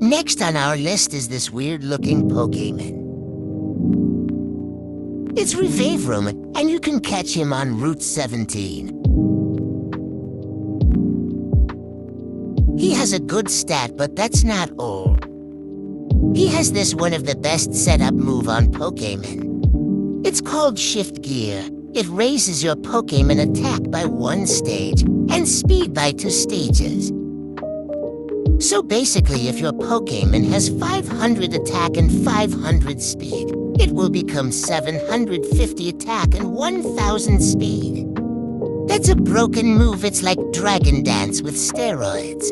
Next on our list is this weird-looking Pokémon. It's Revavrum, and you can catch him on Route 17. He has a good stat, but that's not all. He has this one of the best setup move on Pokémon. It's called Shift Gear. It raises your Pokémon attack by 1 stage and speed by 2 stages. So basically, if your Pokémon has 500 attack and 500 speed, it will become 750 attack and 1000 speed. That's a broken move. It's like Dragon Dance with steroids.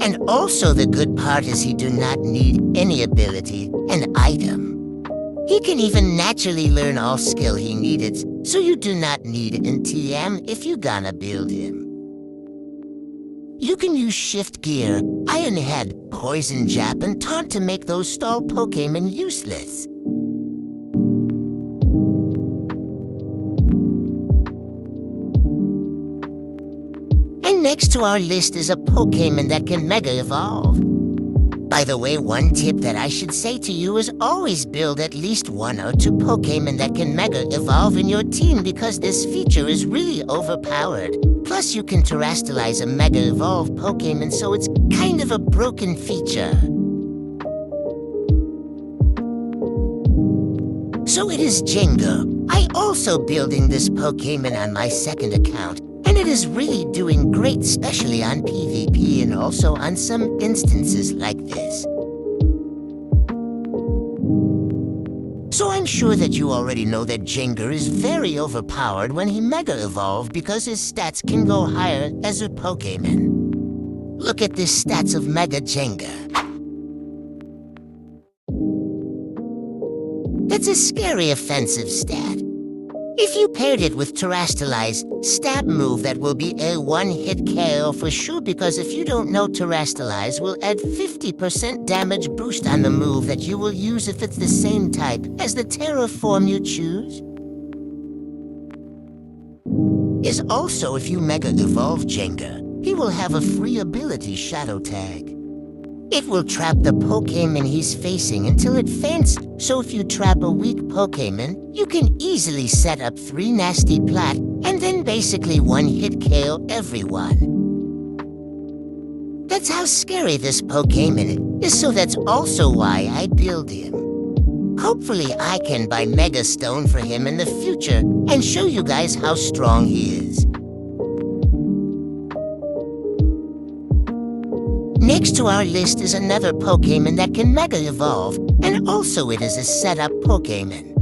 And also the good part is he do not need any ability and item. He can even naturally learn all skill he needed, so you do not need an TM if you gonna build him. You can use Shift Gear, Iron Head, Poison Jab, and Taunt to make those stall Pokémon useless. And next to our list is a Pokémon that can Mega Evolve. By the way, one tip that I should say to you is always build at least 1 or 2 Pokémon that can Mega Evolve in your team because this feature is really overpowered. Plus, you can terrestrialize a Mega Evolve Pokémon, so it's kind of a broken feature. So it is Gengar. I also building this Pokémon on my second account, and it is really doing great, especially on PvP and also on some instances like this. So I'm sure that you already know that Gengar is very overpowered when he Mega Evolved because his stats can go higher as a Pokémon. Look at the stats of Mega Gengar. That's a scary offensive stat. If you paired it with Terrestrialized stab move, that will be a 1-hit KO for sure, because if you don't know, Terrestrialize will add 50% damage boost on the move that you will use if it's the same type as the Terra form you choose. Is also, if you Mega Evolve Gengar, he will have a free ability, Shadow Tag. It will trap the Pokémon he's facing until it faints, so if you trap a weak Pokémon, you can easily set up 3 nasty plat, and then basically 1-hit KO everyone. That's how scary this Pokémon is, so that's also why I build him. Hopefully I can buy Mega Stone for him in the future and show you guys how strong he is. Next to our list is another Pokémon that can Mega Evolve, and also it is a setup Pokémon.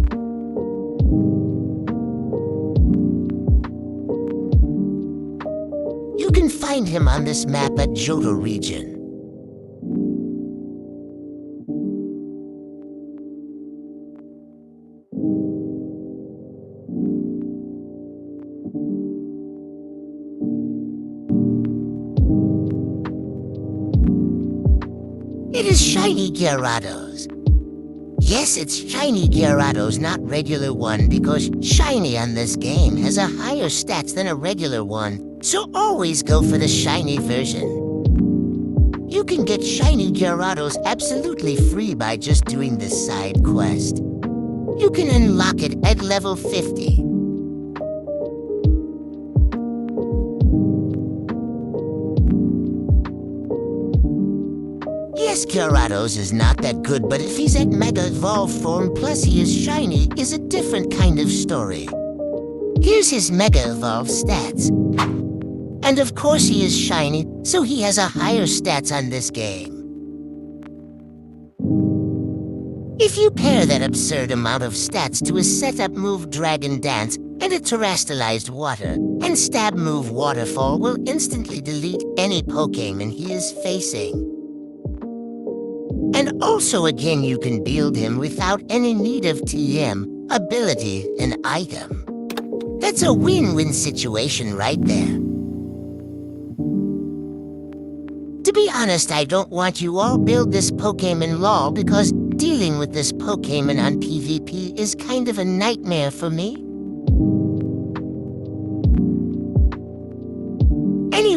You can find him on this map at Johto region. It is shiny Gyarados. Yes, it's shiny Gyarados, not regular one, because shiny on this game has a higher stats than a regular one, so always go for the shiny version. You can get shiny Gyarados absolutely free by just doing this side quest. You can unlock it at level 50. Yes, Gyarados is not that good, but if he's at Mega Evolve form plus he is shiny, is a different kind of story. Here's his Mega Evolve stats. And of course he is shiny, so he has a higher stats on this game. If you pair that absurd amount of stats to his setup move Dragon Dance and a terrestrialized water, and stab move Waterfall will instantly delete any Pokémon he is facing. And also again you can build him without any need of TM, ability, and item. That's a win-win situation right there. To be honest, I don't want you all build this Pokémon lol because dealing with this Pokémon on PvP is kind of a nightmare for me.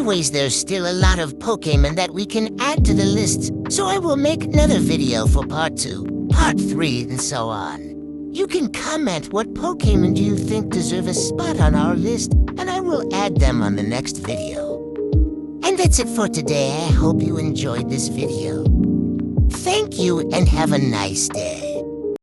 Anyways, there's still a lot of Pokémon that we can add to the list, so I will make another video for part 2, part 3, and so on. You can comment what Pokémon do you think deserve a spot on our list, and I will add them on the next video. And that's it for today. I hope you enjoyed this video. Thank you and have a nice day.